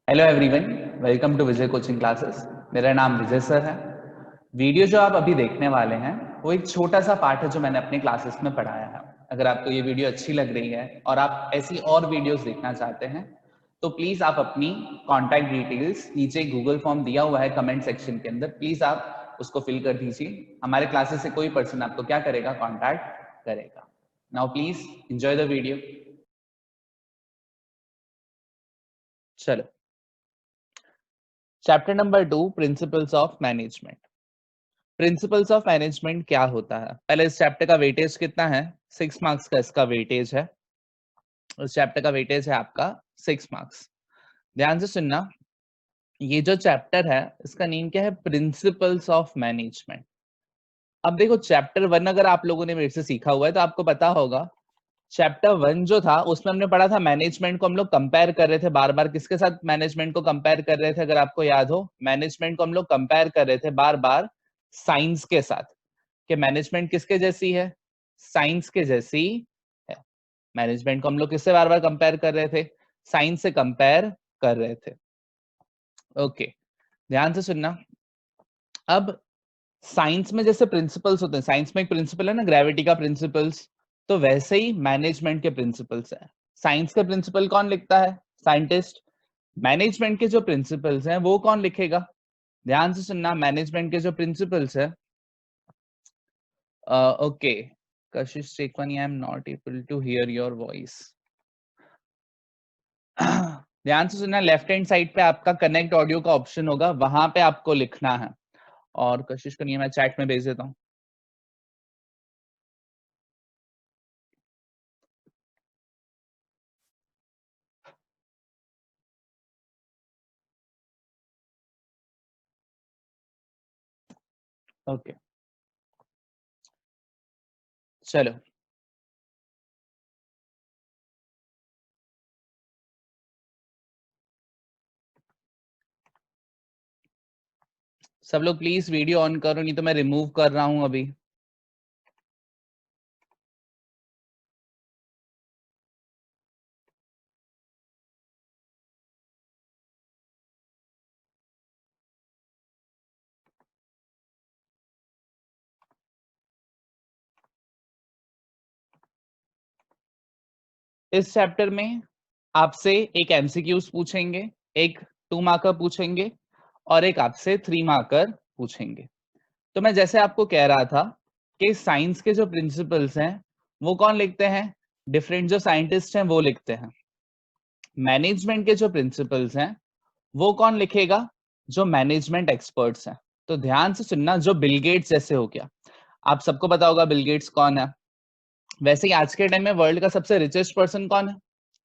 Hello everyone, welcome to Vijay coaching classes. मेरा नाम विजय sir है। वीडियो जो आप अभी देखने वाले हैं वो एक छोटा सा पार्ट है जो मैंने अपने क्लासेस में पढ़ाया है। अगर आपको ये वीडियो अच्छी लग रही है और आप ऐसी और वीडियोस देखना चाहते हैं तो प्लीज आप अपनी कॉन्टैक्ट डिटेल्स नीचे गूगल फॉर्म दिया हुआ है कमेंट सेक्शन के अंदर, प्लीज आप उसको फिल कर दीजिए। हमारे क्लासेस से कोई पर्सन आपको क्या करेगा, कॉन्टैक्ट करेगा। Now please enjoy the video. चलो, chapter number 2, principles of management. Principles of management क्या होता है? पहले इस चैप्टर का वेटेज कितना है? 6 मार्क्स का इसका वेटेज है। इस चैप्टर का वेटेज है आपका 6 मार्क्स। ध्यान से सुनना, ये जो चैप्टर है इसका नेम क्या है? Principles of management. अब देखो, चैप्टर 1 अगर आप लोगों ने मेरे से सीखा हुआ है तो आपको पता होगा, चैप्टर 1 जो था उसमें हमने पढ़ा था मैनेजमेंट को हम लोग कंपेयर कर रहे थे बार बार। किसके साथ मैनेजमेंट को कंपेयर कर रहे थे? अगर आपको याद हो, मैनेजमेंट को हम लोग कंपेयर कर रहे थे बार बार साइंस के साथ, कि मैनेजमेंट किसके जैसी है? साइंस के जैसी है। मैनेजमेंट को हम लोग किससे बार बार कंपेयर कर रहे थे? साइंस से कंपेयर कर रहे थे। ओके, ध्यान से सुनना। अब साइंस में जैसे प्रिंसिपल्स होते हैं, साइंस में एक प्रिंसिपल है ना, ग्रेविटी का प्रिंसिपल्स, तो वैसे ही मैनेजमेंट के प्रिंसिपल्स है। साइंस के प्रिंसिपल कौन लिखता है? साइंटिस्ट। मैनेजमेंट के जो प्रिंसिपल्स हैं वो कौन लिखेगा? ध्यान से सुनना, मैनेजमेंट के जो प्रिंसिपल्स है, okay, Kashish Shekhwani, I am not able to hear your voice. ध्यान से सुनना, लेफ्ट हैंड साइड पे आपका कनेक्ट ऑडियो का ऑप्शन होगा, वहां पे आपको लिखना है। और कोशिश करिए, मैं चैट में भेज देता हूँ। ओके, चलो। सब लोग प्लीज वीडियो ऑन करो, नहीं तो मैं रिमूव कर रहा हूं अभी। इस चैप्टर में आपसे एक एमसीक्यूज पूछेंगे, एक 2 मार्कर पूछेंगे और एक आपसे 3 मार्कर पूछेंगे। तो मैं जैसे आपको कह रहा था कि साइंस के जो प्रिंसिपल्स हैं वो कौन लिखते हैं? डिफरेंट जो साइंटिस्ट हैं वो लिखते हैं। मैनेजमेंट के जो प्रिंसिपल्स हैं वो कौन लिखेगा? जो मैनेजमेंट एक्सपर्ट्स हैं। तो ध्यान से सुनना, जो बिल गेट्स जैसे हो गया, आप सबको पता होगा बिल गेट्स कौन है। वैसे ही आज के टाइम में वर्ल्ड का सबसे रिचेस्ट पर्सन कौन है?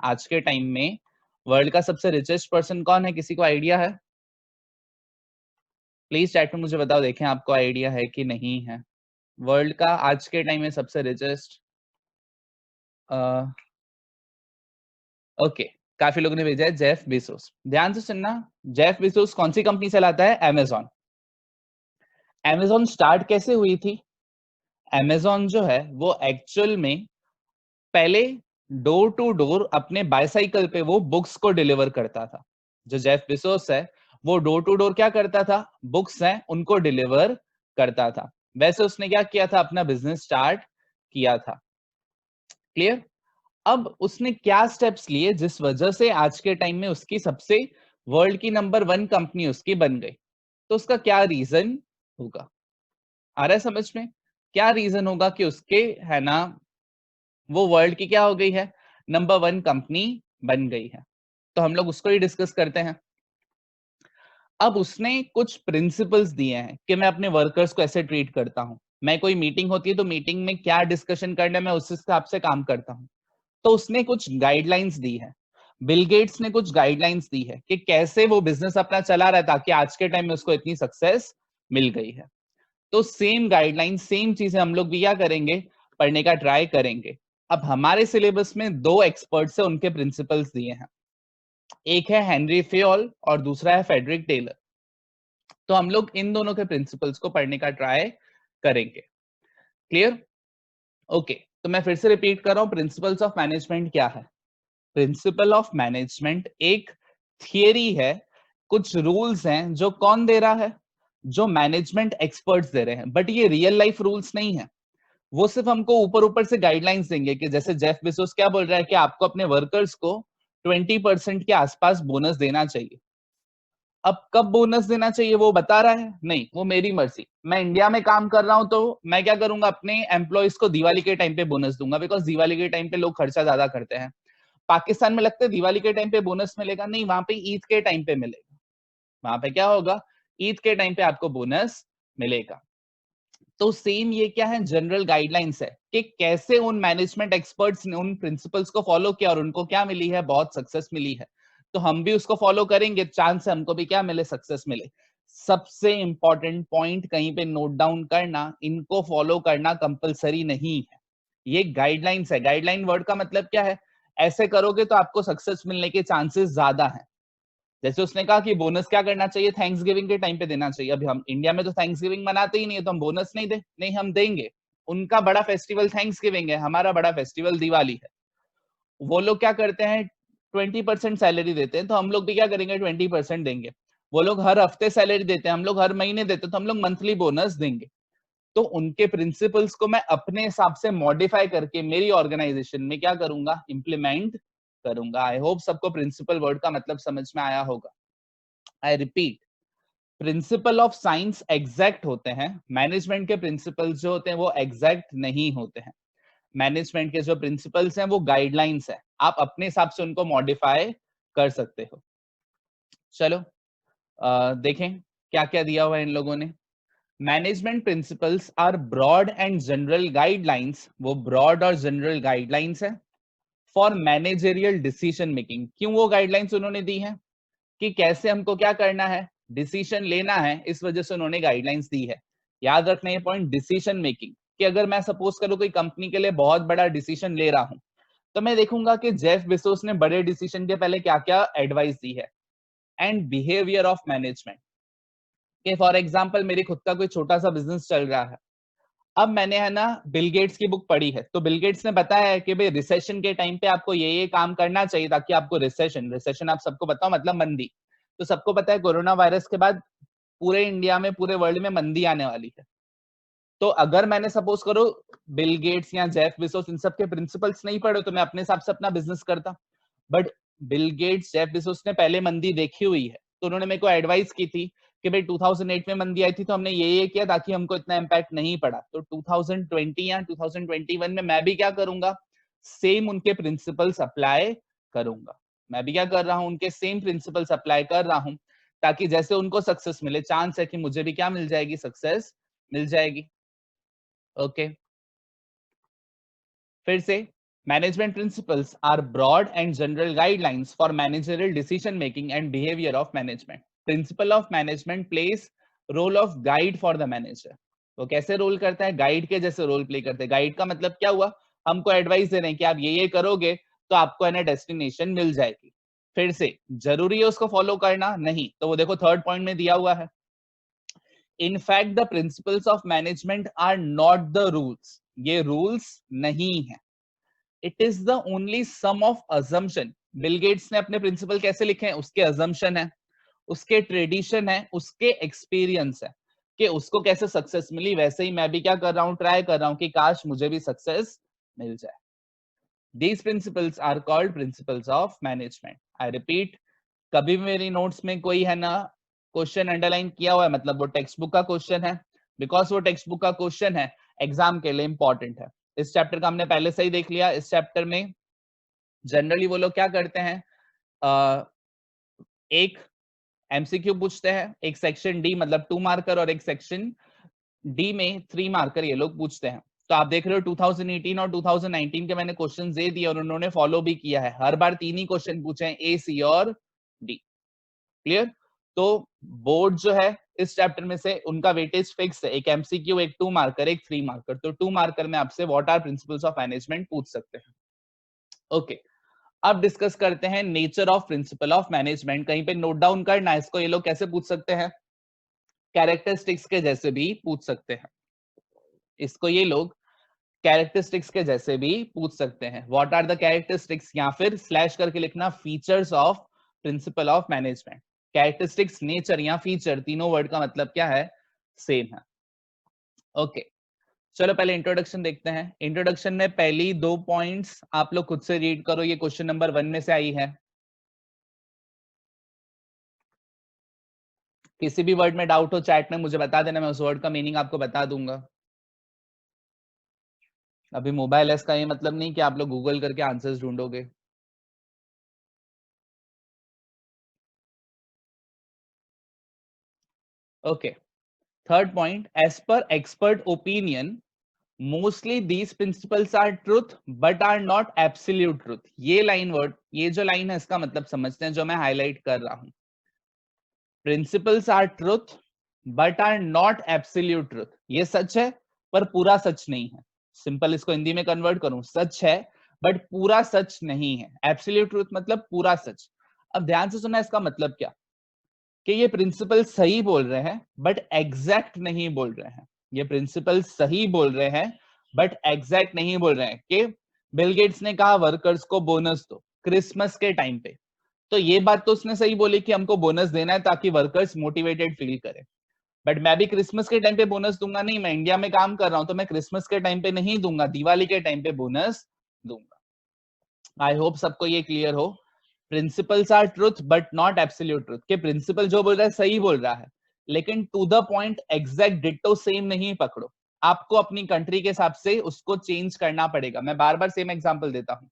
आज के टाइम में वर्ल्ड का सबसे रिचेस्ट पर्सन कौन है? किसी को आइडिया है? प्लीज चैट में मुझे बताओ, देखें आपको आइडिया है कि नहीं है। वर्ल्ड का आज के टाइम में सबसे रिचेस्ट, ओके, काफी लोगों ने भेजा है जेफ बेजोस। ध्यान से सुनना, जेफ बेजोस कौन सी कंपनी चलाता है? अमेजॉन। अमेजॉन स्टार्ट कैसे हुई थी? अमेजॉन जो है वो एक्चुअल में पहले डोर टू डोर अपने बाइसाइकिल पे वो बुक्स को डिलीवर करता था। जो जेफ बेजोस है वो डोर टू डोर क्या करता था? बुक्स हैं उनको डिलीवर करता था। वैसे उसने क्या किया था? अपना बिजनेस स्टार्ट किया था। क्लियर? अब उसने क्या स्टेप्स लिए जिस वजह से आज के टाइम में उसकी सबसे वर्ल्ड की नंबर 1 कंपनी उसकी बन गई? तो उसका क्या रीजन होगा? आ रहा है समझ में? क्या रीजन होगा कि उसके, है ना, वो वर्ल्ड की क्या हो गई है? नंबर 1 कंपनी बन गई है। तो हम लोग उसको ही डिस्कस करते हैं। अब उसने कुछ प्रिंसिपल्स दिए हैं कि मैं अपने वर्कर्स को ऐसे ट्रीट करता हूं। मैं, कोई मीटिंग होती है तो मीटिंग में क्या डिस्कशन करना है मैं उस हिसाब से काम करता हूं। तो उसने कुछ गाइडलाइंस दी है। बिल गेट्स ने कुछ गाइडलाइंस दी है कि कैसे वो बिजनेस अपना चला रहा है ताकि आज के टाइम में उसको इतनी सक्सेस मिल गई है। तो सेम गाइडलाइन, सेम चीजें हम लोग भी क्या करेंगे? पढ़ने का ट्राई करेंगे। अब हमारे सिलेबस में 2 एक्सपर्ट्स से उनके प्रिंसिपल्स दिए हैं। एक है हेनरी फेयोल और दूसरा है फेडरिक टेलर। तो हम लोग इन दोनों के प्रिंसिपल्स को पढ़ने का ट्राई करेंगे। क्लियर? ओके, तो मैं फिर से रिपीट कर रहा हूं, प्रिंसिपल्स ऑफ मैनेजमेंट क्या है? प्रिंसिपल ऑफ मैनेजमेंट एक थियरी है, कुछ रूल्स हैं जो कौन दे रहा है, जो मैनेजमेंट एक्सपर्ट्स दे रहे हैं, बट ये रियल लाइफ रूल्स नहीं है। वो सिर्फ हमको ऊपर ऊपर से गाइडलाइंस देंगे कि जैसे जेफ बेजोस क्या बोल रहा है कि आपको अपने वर्कर्स को 20% के आसपास बोनस देना चाहिए। अब कब बोनस देना चाहिए वो बता रहा है नहीं, वो मेरी मर्जी। मैं इंडिया में काम कर रहा हूं तो मैं क्या करूंगा, अपने एम्प्लॉयज को दिवाली के टाइम पे बोनस दूंगा, बिकॉज दिवाली के टाइम पे लोग खर्चा ज्यादा करते हैं। पाकिस्तान में लगता है दिवाली के टाइम पे बोनस मिलेगा, नहीं, वहां पे ईद के टाइम पे मिलेगा। वहां पे क्या होगा, ईद के टाइम पे आपको बोनस मिलेगा। तो सेम ये क्या है, जनरल गाइडलाइंस है कि कैसे उन मैनेजमेंट एक्सपर्ट्स ने उन प्रिंसिपल्स को फॉलो किया और उनको क्या मिली है, बहुत सक्सेस मिली है। तो हम भी उसको फॉलो करेंगे, चांस है हमको भी क्या मिले, सक्सेस मिले। सबसे इंपॉर्टेंट पॉइंट कहीं पे नोट डाउन करना, इनको फॉलो करना कंपलसरी नहीं है, ये गाइडलाइंस है। गाइडलाइन वर्ड का मतलब क्या है, ऐसे करोगे तो आपको सक्सेस मिलने के चांसेस ज्यादा है। जैसे उसने कहा कि बोनस क्या करना चाहिए, थैंक्स गिविंग के टाइम पे देना चाहिए। अभी हम इंडिया में तो थैंक्स गिविंग मनाते ही नहीं है, तो हम बोनस नहीं दे, नहीं हम देंगे। उनका बड़ा फेस्टिवल थैंक्स गिविंग है, हमारा बड़ा फेस्टिवल दिवाली है। वो लोग क्या करते हैं, 20% सैलरी देते हैं, तो हम लोग भी क्या करेंगे, 20% देंगे। वो लोग हर हफ्ते सैलरी देते हैं, हम लोग हर महीने देते हैं, तो हम लोग मंथली बोनस देंगे। तो उनके प्रिंसिपल्स को मैं अपने हिसाब से मॉडिफाई करके मेरी ऑर्गेनाइजेशन में क्या करूंगा, इंप्लीमेंट करूंगा। आई होप सबको प्रिंसिपल वर्ड का मतलब समझ में आया होगा। I repeat, principle of science exact होते हैं, मैनेजमेंट के प्रिंसिपल्स जो होते हैं वो एग्जैक्ट नहीं होते हैं। मैनेजमेंट के जो प्रिंसिपल्स हैं वो गाइडलाइंस है, आप अपने हिसाब से उनको मॉडिफाई कर सकते हो। चलो देखें क्या क्या दिया हुआ है इन लोगों ने। Management principles are broad and general guidelines, वो ब्रॉड और जनरल गाइडलाइंस है फॉर मैनेजरियल डिसीजन मेकिंग। क्यों वो गाइडलाइंस उन्होंने दी है, कि कैसे हमको क्या करना है, डिसीजन लेना है, इस वजह से उन्होंने गाइडलाइंस दी है। याद रखना ये पॉइंट, डिसीजन मेकिंग, कि अगर मैं सपोज करूं कोई कंपनी के लिए बहुत बड़ा डिसीजन ले रहा हूं, तो मैं देखूंगा कि जेफ बेजोस ने बड़े डिसीजन के पहले क्या क्या एडवाइस दी है। एंड बिहेवियर ऑफ मैनेजमेंट, कि फॉर एग्जांपल मेरी खुद का कोई छोटा सा बिजनेस चल रहा है। अब मैंने है ना बिल गेट्स की बुक पढ़ी है, तो बिल गेट्स ने बताया है कि भाई रिसेशन के टाइम पे आपको ये काम करना चाहिए ताकि आपको रिसेशन, रिसेशन आप सबको बताओ मतलब मंदी। तो सबको पता है कोरोना वायरस के बाद पूरे इंडिया में, पूरे वर्ल्ड में मंदी आने वाली है। तो अगर मैंने सपोज करो बिल गेट्स या जेफ बेजोस इन सब के प्रिंसिपल्स नहीं पढ़े, तो मैं अपने हिसाब से अपना बिजनेस करता। But bill Gates, Jeff Bezos ने पहले मंदी देखी हुई है, तो उन्होंने मेरे को एडवाइस की थी कि भाई 2008 में मंदी आई थी तो हमने ये किया ताकि हमको इतना इम्पैक्ट नहीं पड़ा। तो 2020 या 2021 में मैं भी क्या करूंगा, सेम उनके प्रिंसिपल्स अप्लाई करूंगा। मैं भी क्या कर रहा हूं, उनके सेम प्रिंसिपल्स अप्लाई कर रहा हूं, ताकि जैसे उनको सक्सेस मिले, चांस है कि मुझे भी क्या मिल जाएगी, सक्सेस मिल जाएगी। ओके फिर से, management principles are broad and general guidelines for managerial decision making and behaviour of management. Principle of management plays role of guide for the manager. वो कैसे रोल करता है, गाइड के जैसे रोल प्ले करते हैं। गाइड का मतलब क्या हुआ, हमको एडवाइस दे रहे हैं कि आप ये करोगे तो आपको है ना डेस्टिनेशन मिल जाएगी। फिर से, जरूरी है उसको फॉलो करना, नहीं, तो वो देखो थर्ड पॉइंट में दिया हुआ है, in fact the principles of management are not the rules, ये रूल्स नहीं है, it is the only some of assumption। Bill Gates ने अपने प्रिंसिपल कैसे लिखे हैं, उसके assumption है, उसके ट्रेडिशन है, उसके एक्सपीरियंस है, कि उसको कैसे सक्सेस मिली, वैसे ही मैं भी क्या कर रहा हूं, ट्राई कर रहा हूं कि काश मुझे भी सक्सेस मिल जाए। These principles are called principles of management. I repeat, कभी भी मेरी नोट्स में कोई है ना क्वेश्चन अंडरलाइन किया हुआ है, मतलब वो टेक्स्ट बुक का क्वेश्चन है, बिकॉज वो टेक्स्ट बुक का क्वेश्चन है, एग्जाम के लिए इंपॉर्टेंट है। इस चैप्टर का हमने पहले से ही देख लिया। इस चैप्टर में जनरली वो लोग क्या करते हैं, एक एमसीक्यू पूछते हैं, एक सेक्शन डी मतलब 2 मार्कर और एक सेक्शन डी में 3 मार्कर ये लोग पूछते हैं। तो आप देख रहे हो 2018 और 2019 के मैंने क्वेश्चन दे दिए और उन्होंने फॉलो भी किया है, हर बार 3 ही क्वेश्चन पूछे हैं, ए, सी और डी। क्लियर। तो बोर्ड जो है इस चैप्टर में से उनका वेटेज फिक्स है, एक एमसीक्यू, एक 2 मार्कर, एक 3 मार्कर। तो 2 मार्कर में आपसे what are principles of management पूछ सकते हैं। ओके अब डिस्कस करते हैं nature of principle of management. कहीं पे नोट डाउन करना, इसको ये लोग कैसे पूछ सकते हैं, कैरेक्टरिस्टिक्स के जैसे भी पूछ सकते हैं। इसको ये लोग कैरेक्टरिस्टिक्स के जैसे भी पूछ सकते हैं। व्हाट आर द कैरेक्टरिस्टिक्स, या फिर स्लैश करके लिखना features of principle of management. Characteristics, nature या फीचर, तीनों वर्ड का मतलब क्या है? सेम है। ओके, चलो पहले इंट्रोडक्शन देखते हैं। इंट्रोडक्शन में पहली 2 पॉइंट्स आप लोग खुद से रीड करो, ये क्वेश्चन नंबर 1 में से आई है। किसी भी वर्ड में डाउट हो चैट में मुझे बता देना, मैं उस वर्ड का मीनिंग आपको बता दूंगा। अभी मोबाइल है इसका ये मतलब नहीं कि आप लोग गूगल करके आंसर्स ढूंढोगे। Okay, third point, as per expert opinion mostly these principles are truth but are not absolute truth. ये लाइन वर्ड, ये जो लाइन है इसका मतलब समझते हैं जो मैं हाईलाइट कर रहा हूं। Principles are truth but are not absolute truth, ये सच है पर पूरा सच नहीं है। सिंपल इसको हिंदी में कन्वर्ट करूं, सच है बट पूरा सच नहीं है। एब्सोल्यूट ट्रुथ मतलब पूरा सच। अब ध्यान से सुना, इसका मतलब क्या कि ये प्रिंसिपल सही बोल रहे हैं बट एग्जैक्ट नहीं बोल रहे हैं। ये प्रिंसिपल सही बोल रहे हैं बट एग्जैक्ट नहीं बोल रहे हैं कि बिल गेट्स ने कहा वर्कर्स को बोनस दो क्रिसमस के टाइम पे, तो ये बात तो उसने सही बोली कि हमको बोनस देना है ताकि वर्कर्स मोटिवेटेड फील करें। बट मैं भी क्रिसमस के टाइम पे बोनस दूंगा नहीं, मैं इंडिया में काम कर रहा हूं तो मैं क्रिसमस के टाइम पे नहीं दूंगा, दिवाली के टाइम पे बोनस दूंगा। आई होप सबको ये क्लियर हो। Principles are truth but not absolute truth, के प्रिंसिपल जो बोल रहा है सही बोल रहा है, लेकिन to the point exact ditto same नहीं पकड़ो। आपको अपनी कंट्री के हिसाब से उसको चेंज करना पड़ेगा। मैं बार बार सेम एग्जांपल देता हूं।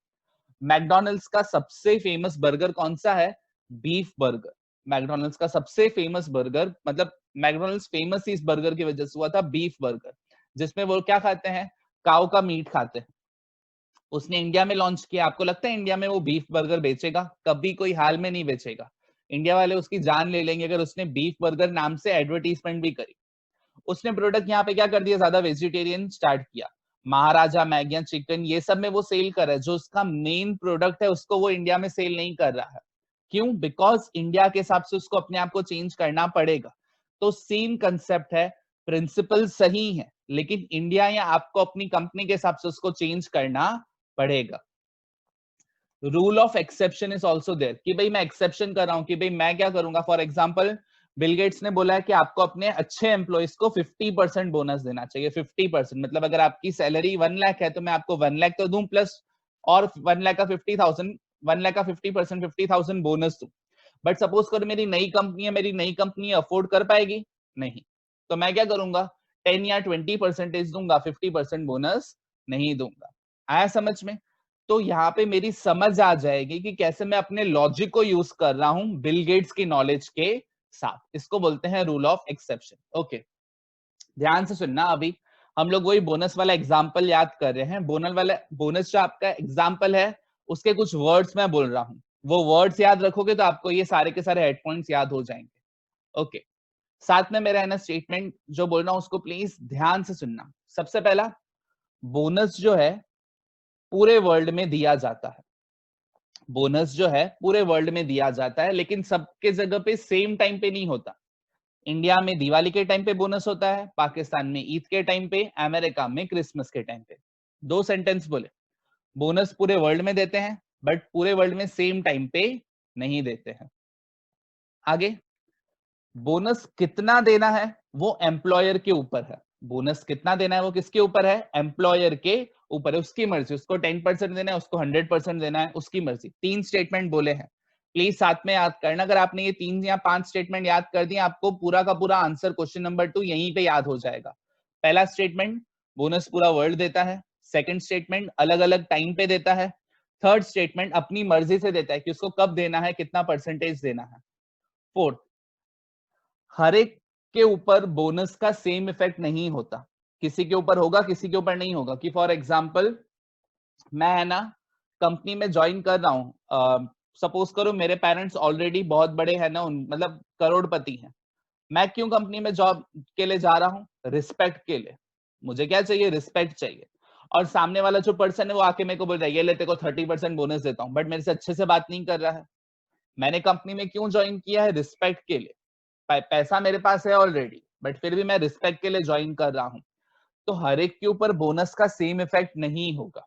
मैकडोनल्ड्स का सबसे फेमस बर्गर कौन सा है? Beef burger. मैकडोनल्ड्स का सबसे फेमस बर्गर, मतलब मैकडोनल्ड्स फेमस इस बर्गर की वजह से हुआ था, बीफ बर्गर, जिसमें वो क्या खाते हैं? काऊ का मीट खाते हैं। उसने इंडिया में लॉन्च किया, आपको लगता है इंडिया में वो बीफ बर्गर बेचेगा? कभी कोई हाल में नहीं बेचेगा। इंडिया वाले उसकी जान ले लेंगे अगर उसने बीफ बर्गर नाम से एडवर्टीजमेंट भी करी। उसने प्रोडक्ट यहाँ पे क्या कर दिया, ज्यादा वेजिटेरियन स्टार्ट किया। महाराजा मैगिया चिकन ये सब में वो सेल कर रहा है, जो उसका मेन प्रोडक्ट है उसको वो इंडिया में सेल नहीं कर रहा है। क्यों? बिकॉज इंडिया के हिसाब से उसको अपने आप को चेंज करना पड़ेगा। तो सेम कंसेप्ट है, प्रिंसिपल सही है लेकिन इंडिया या आपको अपनी कंपनी के हिसाब से उसको चेंज करना पड़ेगा। Rule of exception is also there, कि भाई मैं एक्सेप्शन कर रहा हूं कि भाई मैं क्या करूंगा। फॉर एग्जाम्पल, बिल गेट्स ने बोला है कि आपको अपने अच्छे एम्प्लॉइज को 50% बोनस देना चाहिए। 50% मतलब अगर आपकी सैलरी 1 लाख है तो मैं आपको 1 लाख तो दूं प्लस और 1 लाख का 50,000, 1 लाख का 50% 50,000 बोनस दूं। बट सपोज करो मेरी नई कंपनी है, मेरी नई कंपनी अफोर्ड कर पाएगी नहीं, तो मैं क्या करूंगा, 10 या 20% दूंगा, 50% बोनस नहीं दूंगा। आया समझ में? तो यहाँ पे मेरी समझ आ जाएगी कि कैसे मैं अपने लॉजिक को यूज कर रहा हूं बिल गेट्स की नॉलेज के साथ। इसको बोलते हैं रूल ऑफ एक्सेप्शन। ओके, ध्यान से सुनना। अभी हम लोग वही बोनस वाला एग्जांपल याद कर रहे हैं। बोनस जो आपका एग्जांपल है उसके कुछ वर्ड्स मैं बोल रहा हूं, वो वर्ड्स याद रखोगे तो आपको ये सारे के सारे हेड पॉइंट्स याद हो जाएंगे। ओके, साथ में मेरा है ना स्टेटमेंट जो बोल रहा हूं उसको प्लीज ध्यान से सुनना। सबसे पहला, बोनस जो है पूरे वर्ल्ड में दिया जाता है। बोनस जो है पूरे वर्ल्ड में दिया जाता है लेकिन सबके जगह पे सेम टाइम पे नहीं होता। इंडिया में दिवाली के टाइम पे बोनस होता है, पाकिस्तान में ईद के टाइम पे, अमेरिका में क्रिसमस के टाइम पे। दो सेंटेंस बोले, बोनस पूरे वर्ल्ड में देते हैं बट पूरे वर्ल्ड में सेम टाइम पे नहीं देते हैं। आगे, बोनस कितना देना है वो एम्प्लॉयर के ऊपर है। बोनस कितना देना है वो किसके ऊपर है? एम्प्लॉयर के ऊपर है, उसकी मर्जी। उसको 10% देना है, उसको 100% देना है, उसकी मर्जी। 3 स्टेटमेंट बोले हैं, प्लीज साथ में याद करना। अगर आपने ये 3 या 5 स्टेटमेंट याद कर दिए, आपको पूरा का पूरा आंसर क्वेश्चन नंबर 2 यहीं पे याद हो जाएगा। पहला स्टेटमेंट, बोनस पूरा वर्ल्ड देता है। सेकंड स्टेटमेंट, अलग अलग टाइम पे देता है। थर्ड स्टेटमेंट, अपनी मर्जी से देता है कि उसको कब देना है, कितना परसेंटेज देना है। फोर्थ, हर एक के ऊपर बोनस का सेम इफेक्ट नहीं होता, किसी के ऊपर होगा किसी के ऊपर नहीं होगा। कि फॉर एग्जांपल, मैं है ना कंपनी में ज्वाइन कर रहा हूं, सपोज करो मेरे पेरेंट्स ऑलरेडी बहुत बड़े हैं ना, मतलब करोड़पति हैं। मैं क्यों कंपनी में जॉब के लिए जा रहा हूँ? रिस्पेक्ट के लिए। मुझे क्या चाहिए? रिस्पेक्ट चाहिए। और सामने वाला जो पर्सन है वो आके मेरे को बोल रहा है ये ले तेरे को 30% बोनस देता हूँ, बट मेरे से अच्छे से बात नहीं कर रहा है। मैंने कंपनी में क्यों ज्वाइन किया है? रिस्पेक्ट के लिए। पैसा मेरे पास है ऑलरेडी बट फिर भी मैं रिस्पेक्ट के लिए ज्वाइन कर रहा हूं। तो हर एक के ऊपर बोनस का सेम इफेक्ट नहीं होगा।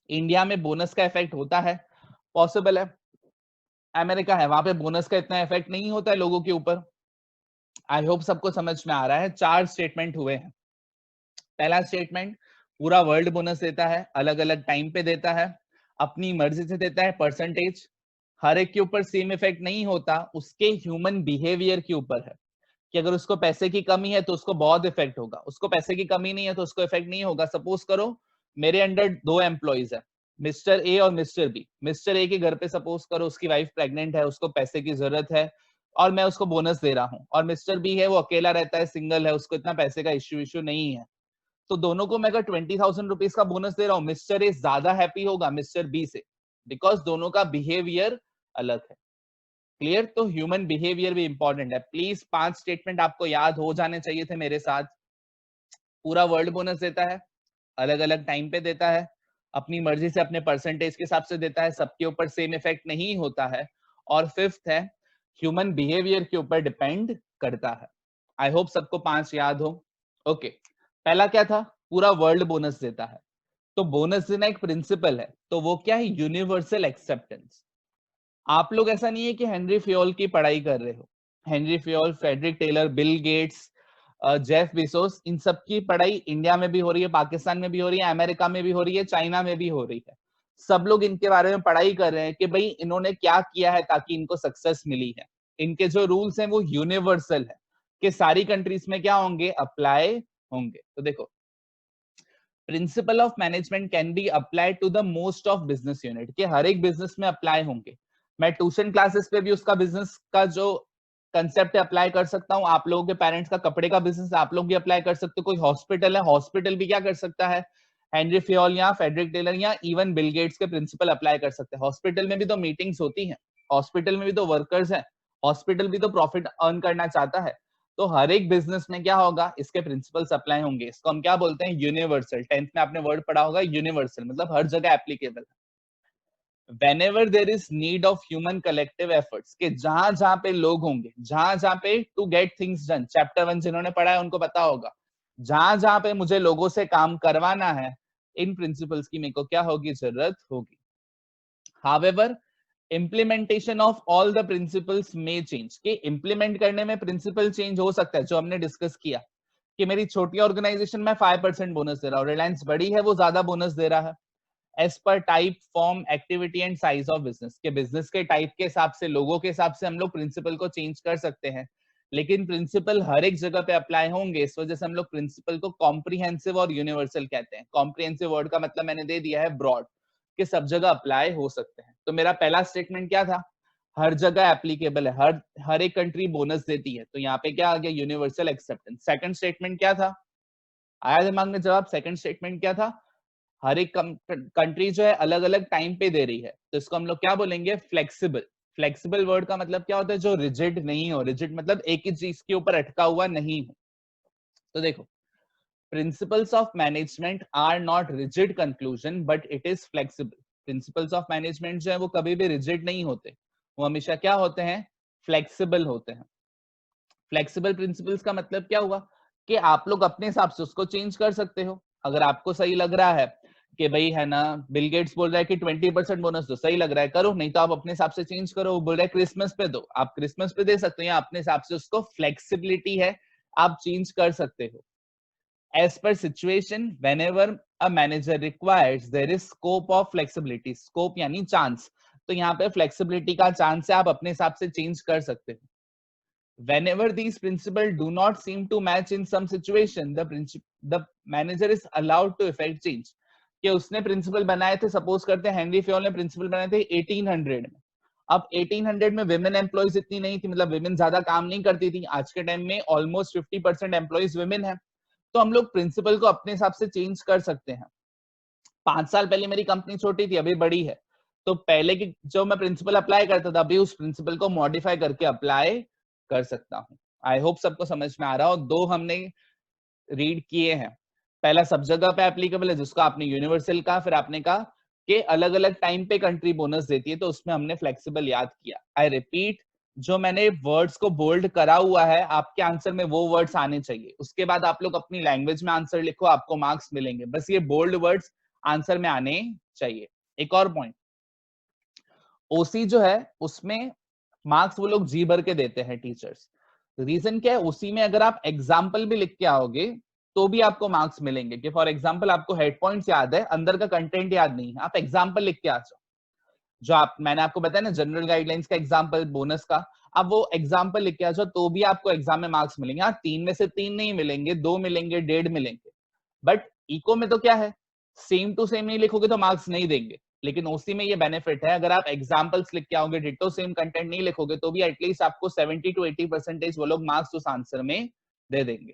इंडिया में बोनस का इफेक्ट होता है, पॉसिबल है अमेरिका है, वहां पे बोनस का इतना इफेक्ट नहीं होता है लोगों के ऊपर। आई होप सबको समझ में आ रहा है। 4 स्टेटमेंट हुए हैं। पहला स्टेटमेंट, पूरा वर्ल्ड बोनस देता है, अलग अलग टाइम पे देता है, अपनी मर्जी से देता है, परसेंटेज, हर एक के ऊपर सेम इफेक्ट नहीं होता, उसके ह्यूमन बिहेवियर के ऊपर है कि अगर उसको पैसे की कमी है तो उसको बहुत इफेक्ट होगा, उसको पैसे की कमी नहीं है तो उसको इफेक्ट नहीं होगा। सपोज करो मेरे अंडर 2 एम्प्लॉइज है, मिस्टर ए और मिस्टर बी। मिस्टर ए के घर पे सपोज करो उसकी वाइफ प्रेग्नेंट है, उसको पैसे की जरूरत है और मैं उसको बोनस दे रहा हूँ, और मिस्टर बी है वो अकेला रहता है, सिंगल है, उसको इतना पैसे का इश्यू नहीं है, तो दोनों को मैं अगर 20,000 रुपीज का बोनस दे रहा हूँ, मिस्टर ए ज्यादा हैप्पी होगा मिस्टर बी से, बिकॉज दोनों का बिहेवियर अलग है। क्लियर? तो ह्यूमन बिहेवियर भी इंपॉर्टेंट है। प्लीज 5 स्टेटमेंट आपको याद हो जाने चाहिए थे मेरे साथ। पूरा वर्ल्ड बोनस देता है, अलग अलग टाइम पे देता है, अपनी मर्जी से अपने परसेंटेज के हिसाब से देता है, सबके ऊपर सेम इफेक्ट नहीं होता है, और फिफ्थ है ह्यूमन बिहेवियर के ऊपर डिपेंड करता है। आई होप सबको 5 याद हो। ओके, पहला क्या था? पूरा वर्ल्ड बोनस देता है। तो बोनस देना एक प्रिंसिपल है, तो वो क्या है? Universal acceptance. आप लोग ऐसा नहीं है कि हेनरी फ्योल की पढ़ाई कर रहे हो, Henri Fayol, Frederick Taylor, Bill Gates, Jeff Bezos, इन सब की पढ़ाई इंडिया में भी हो रही है, पाकिस्तान में भी हो रही है, अमेरिका में भी हो रही है, चाइना में भी हो रही है। सब लोग इनके बारे में पढ़ाई कर रहे हैं कि भाई इन्होंने क्या किया है ताकि इनको सक्सेस मिली है। इनके जो रूल्स हैं वो यूनिवर्सल है कि सारी कंट्रीज में क्या होंगे? अप्लाई होंगे। तो देखो, principle of management can be applied to the most of business unit, के हर एक बिजनेस में अप्लाई होंगे। मैं ट्यूशन क्लासेस पे भी उसका बिजनेस का जो कंसेप्ट अप्लाई कर सकता हूँ। आप लोगों के पेरेंट्स का कपड़े का बिजनेस आप लोग भी अप्लाई कर सकते हो। कोई हॉस्पिटल है, हॉस्पिटल भी क्या कर सकता है? हेनरी फ्योल या फेडरिक टेलर या इवन बिल गेट्स के प्रिंसिपल अप्लाई कर सकते हैं। हॉस्पिटल में भी तो मीटिंग्स होती हैं, हॉस्पिटल में भी तो वर्कर्स हैं, हॉस्पिटल भी तो प्रॉफिट अर्न करना चाहता है। तो हर एक बिजनेस में क्या होगा? इसके प्रिंसिपल्स अप्लाई होंगे। इसको हम क्या बोलते हैं? यूनिवर्सल। 10th में आपने वर्ड पढ़ा होगा यूनिवर्सल, मतलब हर जगह एप्लीकेबल है। whenever there is need of human collective efforts, कि जहां जहां पे लोग होंगे, जहां जहां पे to get things done, chapter 1 जिन्होंने पढ़ा है उनको पता होगा, जहां जहां पे मुझे लोगों से काम करवाना है, इन प्रिंसिपल्स की मेरे को क्या होगी? जरूरत होगी। However, implementation of all the principles may change, कि implement करने में प्रिंसिपल चेंज हो सकता है, जो हमने डिस्कस किया कि मेरी छोटी ऑर्गेनाइजेशन में 5% बोनस दे रहा हूँ, रिलायंस बड़ी है वो ज्यादा बोनस दे रहा है। As per type, form, activity and size of business, के बिजनेस के टाइप के हिसाब से, लोगों के हिसाब से हम लोग प्रिंसिपल को चेंज कर सकते हैं, लेकिन प्रिंसिपल हर एक जगह पे अप्लाई होंगे। इस वजह से हम लोग प्रिंसिपल को कॉम्प्रिहेंसिव और यूनिवर्सल कहते हैं। कॉम्प्रिहेंसिव वर्ड का मतलब मैंने दे दिया है ब्रॉड, कि सब जगह अप्लाई हो सकते हैं। तो मेरा पहला स्टेटमेंट क्या था? हर जगह एप्लीकेबल है, हर एक कंट्री बोनस देती है, तो यहाँ पे क्या आ गया? Universal acceptance. सेकंड स्टेटमेंट क्या था? आया दिमाग में जवाब? सेकंड स्टेटमेंट क्या था? हर एक कंट्री जो है अलग अलग टाइम पे दे रही है, तो इसको हम लोग क्या बोलेंगे? फ्लेक्सिबल। फ्लेक्सिबल वर्ड का मतलब क्या होता है? जो रिजिड नहीं हो। रिजिड मतलब एक ही चीज के ऊपर अटका हुआ नहीं हो। तो देखो, principles of management are not rigid conclusion but it is flexible. Principles of management जो है वो कभी भी रिजिड नहीं होते, वो हमेशा क्या होते हैं? फ्लेक्सिबल होते हैं। फ्लेक्सिबल प्रिंसिपल्स का मतलब क्या हुआ? कि आप लोग अपने हिसाब से उसको चेंज कर सकते हो। अगर आपको सही लग रहा है कि भाई है ना, बिल गेट्स बोल रहा है कि 20% बोनस दो, सही लग रहा है करो, नहीं तो आप अपने हिसाब से चेंज करो। वो बोल रहा है क्रिसमस पे दो, आप क्रिसमस पे दे सकते हो, या अपने हिसाब से उसको फ्लेक्सिबिलिटी है, आप चेंज कर सकते हो। As per situation, whenever a manager requires there is scope of flexibility. Scope यानी चांस, तो यहाँ पे फ्लेक्सिबिलिटी का चांस है, आप अपने हिसाब से चेंज कर सकते हो। Whenever these principles do not seem to match in some situation, the manager is allowed to effect change. कि उसने प्रिंसिपल बनाए थे, सपोज करते हैं हेनरी फ्योल ने प्रिंसिपल बनाए थे 1800 में। अब 1800 में विमेन एम्प्लॉयज इतनी नहीं थी, मतलब विमेन ज्यादा काम नहीं करती थी। आज के टाइम में ऑलमोस्ट 50% एम्प्लॉयज विमेन है, तो हम लोग प्रिंसिपल को अपने हिसाब से चेंज कर सकते हैं। 5 साल पहले मेरी कंपनी छोटी थी, अभी बड़ी है, तो पहले की जो मैं प्रिंसिपल अप्लाई करता था, अभी उस प्रिंसिपल को मॉडिफाई करके अप्लाई कर सकता हूँ। आई होप सबको समझ में आ रहा हो। 2 हमने रीड किए हैं। पहला सब जगह पे एप्लीकेबल है, जिसको आपने यूनिवर्सल कहा, फिर आपने कहा कि अलग अलग टाइम पे कंट्री बोनस देती है, तो उसमें हमने फ्लेक्सिबल याद किया। आई रिपीट, जो मैंने वर्ड्स को बोल्ड करा हुआ है, आपके आंसर में वो वर्ड्स आने चाहिए। उसके बाद आप लोग अपनी लैंग्वेज में आंसर लिखो, आपको मार्क्स मिलेंगे। बस ये बोल्ड वर्ड्स आंसर में आने चाहिए। एक और पॉइंट, ओसी जो है उसमें मार्क्स वो लोग जी भर के देते हैं टीचर्स। रीजन क्या है, उसी में अगर आप एग्जाम्पल भी लिख के आओगे तो भी आपको मार्क्स मिलेंगे। कि फॉर एग्जाम्पल आपको हेड पॉइंट्स याद है, अंदर का कंटेंट याद नहीं है, आप एग्जाम्पल लिख के आ जाओ। जो मैंने आपको बताया ना जनरल गाइडलाइंस का एग्जाम्पल, बोनस का, अब वो एग्जाम्पल लिख के आ जाओ तो भी आपको एग्जाम में मार्क्स मिलेंगे। हाँ, 3 में से 3 नहीं मिलेंगे, 2 मिलेंगे, 1.5 मिलेंगे। बट इको में तो क्या है, सेम टू सेम नहीं लिखोगे तो मार्क्स नहीं देंगे। लेकिन ओसी में ये बेनिफिट है, अगर आप एग्जाम्पल्स लिख के आओगे, डिटो सेम कंटेंट नहीं लिखोगे तो भी एटलीस्ट आपको 70 to 80% वो लोग मार्क्स उस आंसर में दे देंगे।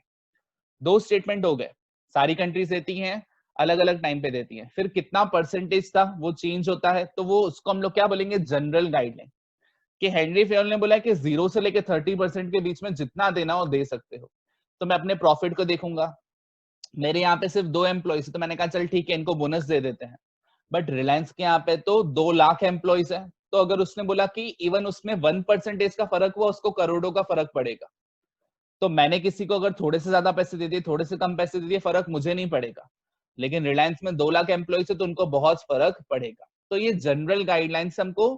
2 स्टेटमेंट हो गए, सारी कंट्रीज देती हैं, अलग अलग टाइम पे देती हैं। फिर कितना परसेंटेज था वो चेंज होता है, तो वो उसको हम लोग क्या बोलेंगे, जनरल गाइडलाइन। कि हेनरी फेयल ने बोला कि 0 से लेके 30% के बीच में जितना देना हो दे सकते हो। तो मैं अपने प्रॉफिट को देखूंगा, मेरे यहाँ पे सिर्फ 2 एम्प्लॉइज है तो मैंने कहा चल ठीक है इनको बोनस दे देते हैं। बट रिलायंस के यहाँ पे तो 2 लाख एम्प्लॉइज है, तो अगर उसने बोला कि इवन उसमें 1% का फर्क हुआ, उसको करोड़ों का फर्क पड़ेगा। तो मैंने किसी को अगर थोड़े से ज्यादा पैसे दे दिए, थोड़े से कम पैसे दे दिए, फर्क मुझे नहीं पड़ेगा। लेकिन रिलायंस में 2 लाख एम्प्लॉइज है तो उनको बहुत फर्क पड़ेगा। तो ये जनरल गाइडलाइंस हमको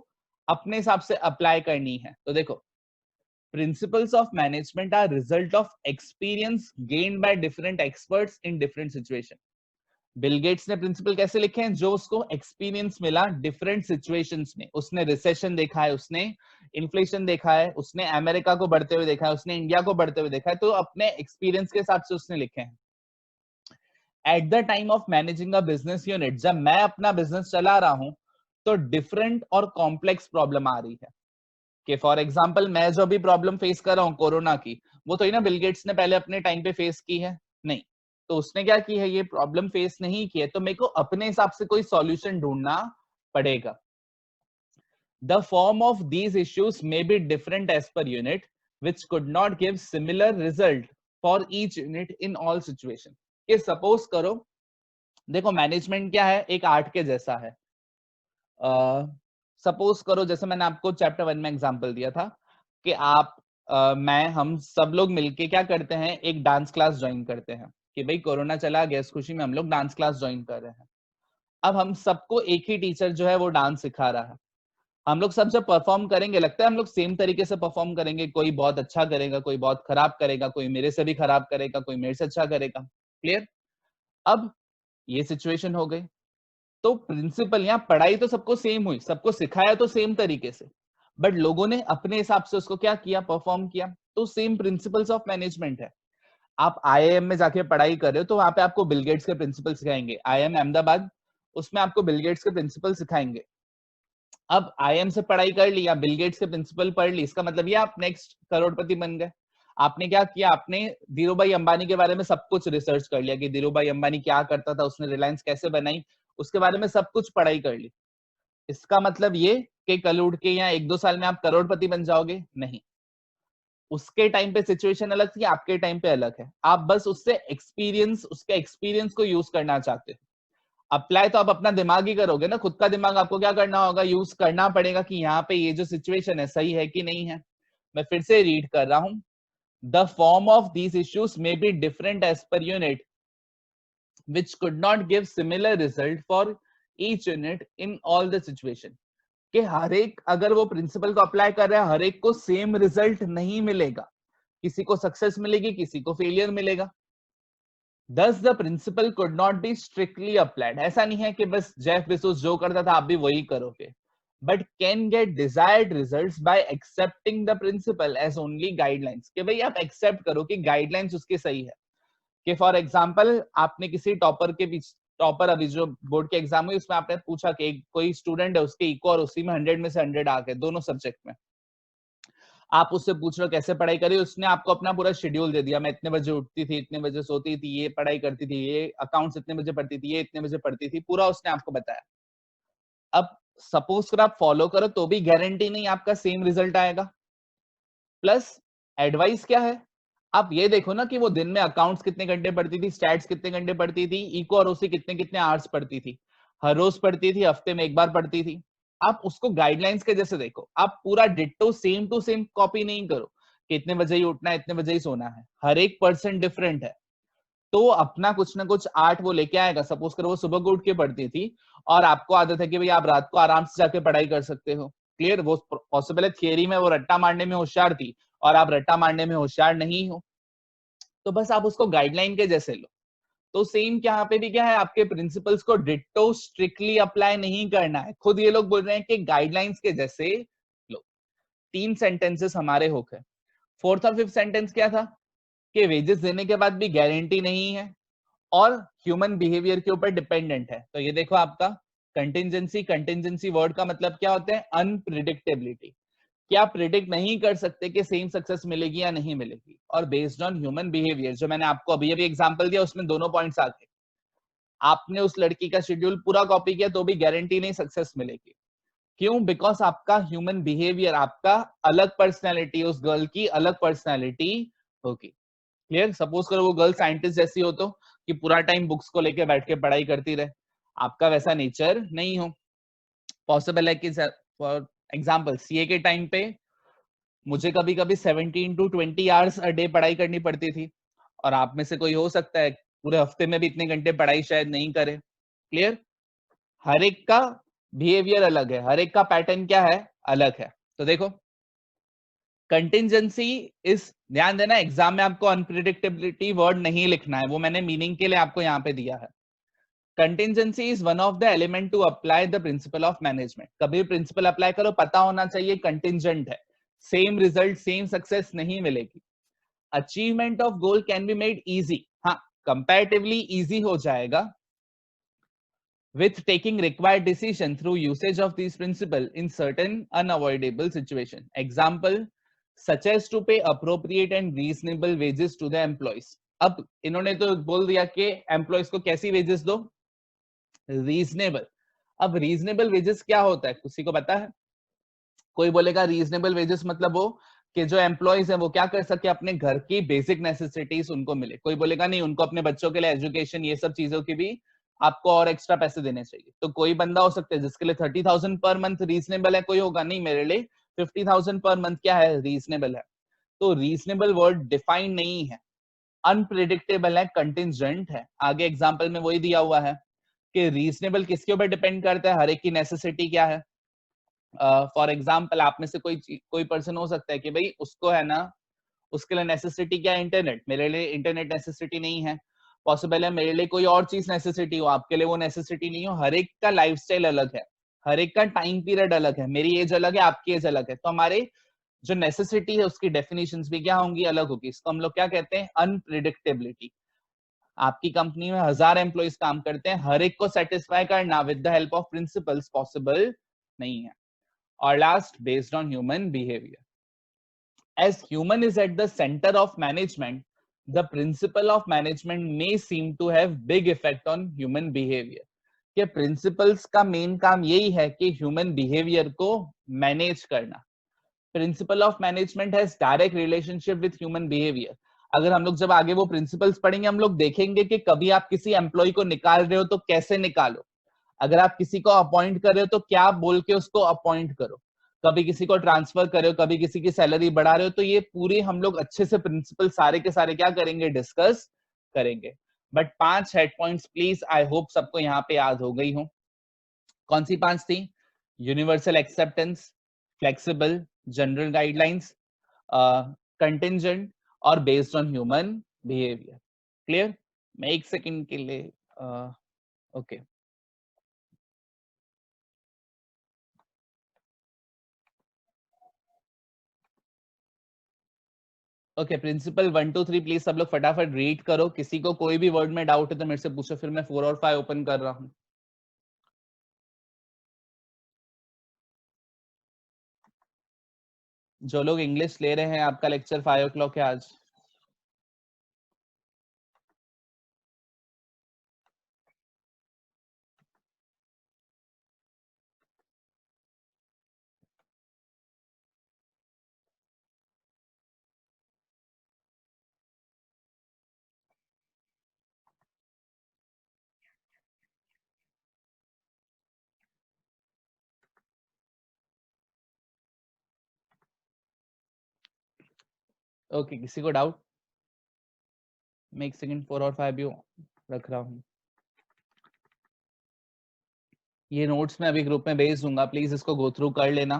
अपने हिसाब से अप्लाई करनी है। तो देखो, principles of management are result of experience gained by different experts in different situation। Bill Gates ने प्रिंसिपल कैसे लिखे हैं, जो उसको एक्सपीरियंस मिला डिफरेंट सिचुएशंस में। उसने रिसेशन देखा है, उसने इन्फ्लेशन देखा है, उसने अमेरिका को बढ़ते हुए देखा है, उसने इंडिया को बढ़ते हुए देखा है, तो अपने एक्सपीरियंस के हिसाब से उसने लिखे हैं। At the time of managing a business unit, जब मैं अपना बिजनेस चला रहा हूं तो डिफरेंट और कॉम्प्लेक्स प्रॉब्लम आ रही है। कि फॉर एग्जाम्पल मैं जो भी प्रॉब्लम फेस कर रहा हूँ कोरोना की, वो तो ही ना बिल गेट्स ने पहले अपने टाइम पे फेस की है, नहीं। तो उसने क्या की है, ये प्रॉब्लम फेस नहीं की है, तो मेरे को अपने हिसाब से कोई सॉल्यूशन ढूंढना पड़ेगा। The form of these issues may be different as per unit which could not give similar result for each unit in all situation. कि सपोज करो, देखो मैनेजमेंट क्या है, एक आर्ट के जैसा है। सपोज करो, जैसे मैंने आपको चैप्टर 1 में एग्जांपल दिया था कि आप मैं हम सब लोग मिलके क्या करते हैं, एक डांस क्लास ज्वाइन करते हैं। कि भाई कोरोना चला गया, इस खुशी में हम लोग डांस क्लास ज्वाइन कर रहे हैं। अब हम सबको एक ही टीचर जो है वो डांस सिखा रहा है। हम लोग सब जब परफॉर्म करेंगे, लगता है हम लोग सेम तरीके से परफॉर्म करेंगे। कोई बहुत अच्छा करेगा, कोई बहुत खराब करेगा, कोई मेरे से भी खराब करेगा, कोई मेरे से अच्छा करेगा। क्लियर? अब ये सिचुएशन हो गई। तो प्रिंसिपल, यहाँ पढ़ाई तो सबको सेम हुई, सबको सिखाया तो सेम तरीके से, बट लोगों ने अपने हिसाब से उसको क्या किया, परफॉर्म किया। तो सेम प्रिंसिपल्स ऑफ मैनेजमेंट है। आप आईआईएम में जाके पढ़ाई कर रहे हो तो वहां पे आपको बिल गेट्स के प्रिंसिपल सिखाएंगे। आईआईएम अहमदाबाद, उसमें आपको बिल गेट्स के प्रिंसिपल सिखाएंगे। अब आईआईएम से पढ़ाई कर ली या बिल गेट्स के प्रिंसिपल पढ़ ली, इसका मतलब ये आप नेक्स्ट करोड़पति बन गए। आपने क्या किया, आपने धीरू भाई अंबानी के बारे में सब कुछ रिसर्च कर लिया कि धीरू भाई अंबानी क्या करता था, उसने रिलायंस कैसे बनाई, उसके बारे में सब कुछ पढ़ाई कर ली। इसका मतलब ये कि कल उठ के या 1-2 साल में आप करोड़पति बन जाओगे? नहीं। उसके टाइम पे सिचुएशन अलग थी, आपके टाइम पे अलग है। आप बस उससे एक्सपीरियंस, उसके एक्सपीरियंस को यूज करना चाहते हो। अप्लाई तो आप अपना दिमाग ही करोगे ना, खुद का दिमाग आपको क्या करना होगा, यूज करना पड़ेगा कि यहाँ पे ये जो सिचुएशन है सही है कि नहीं है। मैं फिर से रीड कर रहा हूं। The form of these issues may be different as per unit which could not give similar result for each unit in all the situation। कि हर एक अगर वो प्रिंसिपल को अप्लाई कर रहा है, हर एक को सेम रिजल्ट नहीं मिलेगा। किसी को सक्सेस मिलेगी, किसी को फेलियर मिलेगा। Thus the principle could not be strictly applied। ऐसा नहीं है कि बस जेफ बेजोस जो करता था आप भी वही करोगे, but can get desired results by accepting the principle as only guidelines। कि भाई आप एक्सेप्ट करो कि गाइडलाइंस उसकी सही है। कि फॉर एग्जाम्पल आपने किसी टॉपर के बीच, टॉपर अभी जो बोर्ड के एग्जाम हुई उसमें आपने पूछा कि कोई स्टूडेंट है, उसके इको और उसी में 100 में से 100 आ गए दोनों सब्जेक्ट में। आप उससे पूछ रहे हो कैसे पढ़ाई करी, उसने आपको अपना पूरा शेड्यूल दे दिया। मैं इतने बजे उठती थी, इतने बजे सोती थी, ये पढ़ाई करती थी, ये अकाउंट्स इतने बजे पढ़ती थी, ये इतने बजे पढ़ती थी, पूरा उसने आपको बताया। अब सपोज कर आप फॉलो करो तो भी गारंटी नहीं आपका सेम रिजल्ट आएगा। प्लस एडवाइस क्या है, आप ये देखो ना कि वो दिन में अकाउंट्स कितने घंटे पढ़ती थी, स्टैट्स कितने घंटे पढ़ती थी, इको और ओसी कितने कितने आवर्स पढ़ती थी, हर रोज पढ़ती थी, हफ्ते में एक बार पढ़ती थी। आप उसको गाइडलाइंस के जैसे देखो, आप पूरा ditto same to same copy नहीं करो कि इतने बजे ही उठना है, इतने बजे ही सोना है। हर एक पर्सन डिफरेंट है, तो अपना कुछ ना कुछ आर्ट वो लेके आएगा। सपोज करो वो सुबह को उठ के पढ़ती थी और आपको आदत है कि भाई आप रात को आराम से जाके पढ़ाई कर सकते हो। क्लियर, वो पॉसिबल है थियरी में वो रट्टा मारने में होशियार थी और आप रट्टा मारने में होशियार नहीं हो, तो बस आप उसको गाइडलाइन के जैसे लो। तो सेम यहाँ पे भी क्या है, आपके प्रिंसिपल्स को डिट्टो स्ट्रिक्टली अप्लाई नहीं करना है, खुद ये लोग बोल रहे हैं कि गाइडलाइंस के जैसे लो। 3 सेंटेंसेस हमारे हो गए। फोर्थ और फिफ्थ सेंटेंस क्या था कि वेजेस देने के बाद भी गारंटी नहीं है और ह्यूमन बिहेवियर के ऊपर डिपेंडेंट है। तो ये देखो आपका कंटिजेंसी, कंटिजेंसी वर्ड का मतलब क्या होता है, अनप्रिडिक्टेबिलिटी, कि आप प्रिडिक्ट नहीं कर सकते कि सेम सक्सेस मिलेगी या नहीं मिलेगी। और बेस्ड ऑन ह्यूमन बिहेवियर, जो मैंने आपको अभी अभी एग्जांपल दिया उसमें दोनों पॉइंट्स आ गए। आपने उस लड़की का शेड्यूल पूरा कॉपी किया तो भी गारंटी नहीं सक्सेस मिलेगी। क्यों? बिकॉज आपका ह्यूमन बिहेवियर, आपका अलग पर्सनैलिटी, उस गर्ल की अलग पर्सनैलिटी होगी। क्लियर? सपोज करो वो गर्ल साइंटिस्ट जैसी हो तो कि पूरा टाइम बुक्स को लेके बैठ के पढ़ाई करती रहे, आपका वैसा नेचर नहीं हो। पॉसिबल है कि फॉर एग्जांपल सीए के टाइम पे मुझे कभी कभी 17 to 20 आवर्स अ डे पढ़ाई करनी पड़ती थी और आप में से कोई हो सकता है पूरे हफ्ते में भी इतने घंटे पढ़ाई शायद नहीं करे। क्लियर? हर एक का बिहेवियर अलग है, हर एक का पैटर्न क्या है, अलग है। तो देखो कंटिजेंसी इस, ध्यान देना एग्जाम में आपको अनप्रिडिक्टेबिलिटी वर्ड नहीं लिखना है, वो मैंने मीनिंग के लिए आपको यहाँ पे दिया है। Contingency is one of the element to apply the principle of management. कभी प्रिंसिपल अप्लाई करो पता होना चाहिए कंटिजेंट है, सेम रिजल्ट सेम सक्सेस नहीं मिलेगी। Achievement of goal can be made easy, हाँ कंपैरेटिवली इजी हो जाएगा with taking required decision through usage of these principle in certain unavoidable situation. Example, such as to pay appropriate and reasonable wages to the employees. अब इन्होंने तो बोल दिया कि employees को कैसी वेजेस दो, रीजनेबल। अब रीजनेबल वेजेस क्या होता है, किसी को पता है? कोई बोलेगा रीजनेबल वेजेस मतलब वो कि जो एम्प्लॉयज है वो क्या कर सके, अपने घर की बेसिक नेसेसिटीज उनको मिले। कोई बोलेगा नहीं, उनको अपने बच्चों के लिए एजुकेशन, ये सब चीजों की भी आपको और एक्स्ट्रा पैसे देने चाहिए। तो कोई बंदा हो सकता है जिसके लिए 30,000 पर मंथ रीजनेबल है, कोई होगा नहीं मेरे लिए 50,000 पर मंथ क्या है, रीजनेबल है। तो रीजनेबल वर्ड डिफाइन नहीं है, अनप्रिडिक्टेबल है, कंटिजेंट है। आगे एग्जाम्पल में वही दिया हुआ है कि रीजनेबल किसके ऊपर डिपेंड करता है, हर एक की नेसेसिटी क्या है। फॉर एग्जाम्पल आप में से कोई पर्सन हो सकता है कि भाई उसको है ना, उसके लिए नेसेसिटी क्या है, इंटरनेट। मेरे लिए इंटरनेट नेसेसिटी नहीं है। पॉसिबल है मेरे लिए कोई और चीज नेसेसिटी हो, आपके लिए वो नेसेसिटी नहीं हो। हर एक का लाइफस्टाइल अलग है, हर एक का टाइम पीरियड अलग है, मेरी एज अलग है, आपकी एज अलग है, तो हमारे जो नेसेसिटी है उसकी डेफिनेशंस भी क्या होंगी, अलग होगी। इसको हम लोग क्या कहते हैं, अनप्रिडिक्टेबिलिटी। आपकी कंपनी में 1000 एम्प्लॉइज काम करते हैं, हर एक को सेटिस्फाई करना with the help of principles possible नहीं है। और last, based on human behavior. As human is at the center of management, the principle of management may seem to have big effect on human behavior. कि principles का main काम यही है कि human behaviour को मैनेज करना। Principal of management has direct relationship with human behaviour. अगर हम लोग जब आगे वो प्रिंसिपल्स पढ़ेंगे, हम लोग देखेंगे कि कभी आप किसी एम्प्लॉय को निकाल रहे हो तो कैसे निकालो, अगर आप किसी को अपॉइंट कर रहे हो तो क्या बोल के उसको अपॉइंट करो, कभी किसी को ट्रांसफर कर रहे हो, कभी किसी की सैलरी बढ़ा रहे हो, तो ये पूरी हम लोग अच्छे से प्रिंसिपल सारे के सारे क्या करेंगे, डिस्कस करेंगे। But 5 head points please, I hope सबको यहाँ पे याद हो गई हो। कौन सी 5 थी? Universal acceptance, flexible, general guidelines, contingent और based on human behaviour. Clear? मैं एक सेकंड के लिए ओके ओके, प्रिंसिपल 1 2 3 प्लीज सब लोग फटाफट रीड करो। किसी को कोई भी वर्ड में डाउट है तो मेरे से पूछो, फिर मैं 4 और 5 ओपन कर रहा हूँ। जो लोग इंग्लिश ले रहे हैं, आपका लेक्चर 5 o'clock है आज। ओके, किसी को डाउट? मैं एक सेकंड 4 और 5 भी रख रहा हूँ। ये नोट्स मैं अभी ग्रुप में भेज दूंगा, प्लीज इसको गो थ्रू कर लेना।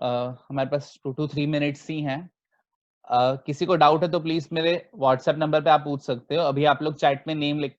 हमारे पास 2 to 3 मिनट्स ही हैं। किसी को डाउट है तो प्लीज मेरे व्हाट्सएप नंबर पे आप पूछ सकते हो। अभी आप लोग चैट में नेम लिख